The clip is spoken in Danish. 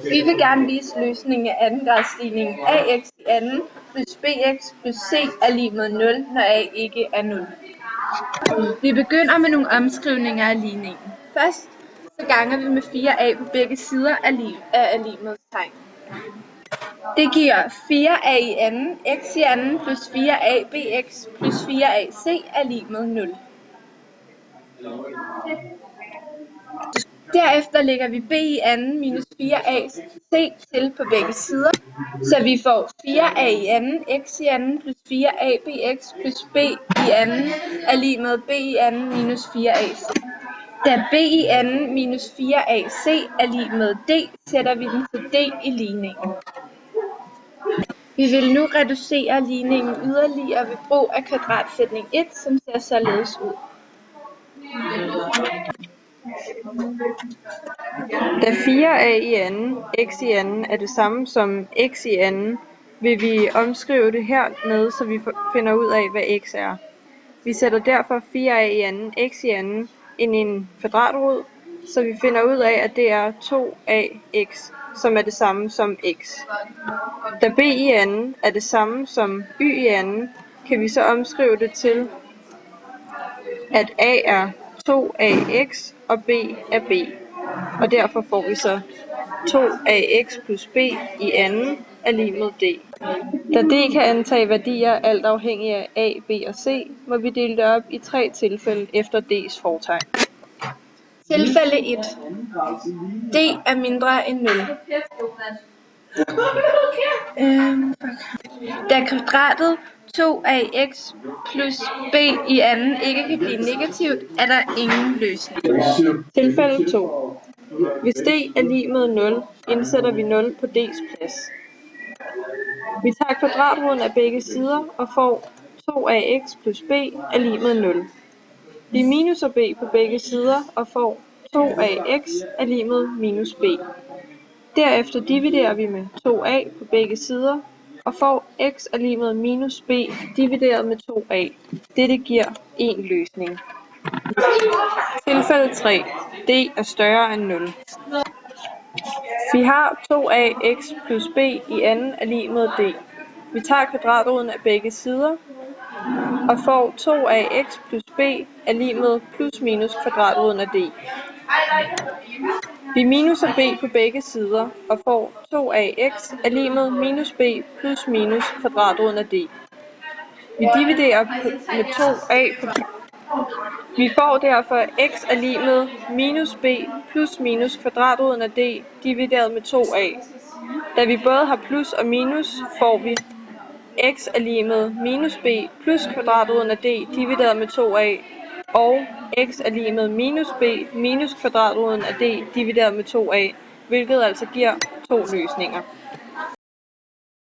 Vi vil gerne vise løsningen af andengradsligningen ax i anden plus bx plus c er lig med 0, når a ikke er 0. Vi begynder med nogle omskrivninger af ligningen. Først så ganger vi med 4a på begge sider af lighedstegn. Det giver 4a i anden, x i anden plus 4a bx plus 4ac er lig med 0. Derefter lægger vi b i anden minus 4ac til på begge sider, så vi får 4a i anden, x i anden plus 4a bx plus b i anden er lig med b i anden minus 4ac. Da b i anden minus 4ac er lig med d, sætter vi den til d i ligningen. Vi vil nu reducere ligningen yderligere ved brug af kvadratsætning 1, som ser således ud. Da 4a i anden, x i anden er det samme som x i anden, vil vi omskrive det hernede, så vi finder ud af, hvad x er. Vi sætter derfor 4a i anden, x i anden ind i en kvadratrod, så vi finder ud af, at det er 2ax, som er det samme som x. Da b i anden er det samme som y i anden, kan vi så omskrive det til, at a er 2ax og b er b. Og derfor får vi så 2ax plus b i anden er lig med d. Da d kan antage værdier alt afhængig af a, b og c, må vi dele det op i 3 tilfælde efter d's fortegn. Tilfælde 1. D er mindre end 0. Da kvadratet 2ax plus b i anden ikke kan blive negativt, er der ingen løsning. Tilfælde 2. Hvis d er lig med 0, indsætter vi 0 på d's plads. Vi tager kvadratroden af begge sider og får 2ax plus b er lig med 0. Vi minuser b på begge sider og får 2ax er lig med minus b. Derefter dividerer vi med 2a på begge sider og får x er lig med minus b divideret med 2a. Dette giver en løsning. Tilfælde 3. D er større end 0. Vi har 2ax plus b i anden er lig med d. Vi tager kvadratroden af begge sider og får 2ax plus b er lig med plus minus kvadratroden af d. Vi minuser b på begge sider og får 2ax er lig med minus b plus minus kvadratroden af d. Vi dividerer med 2a på Vi får derfor x er lig med minus b plus minus kvadratroden af d divideret med 2a. Da vi både har plus og minus, får vi x er lig med minus b plus kvadratroden af d divideret med 2a, og x er lig med minus b minus kvadratroden af d divideret med 2a, hvilket altså giver 2 løsninger.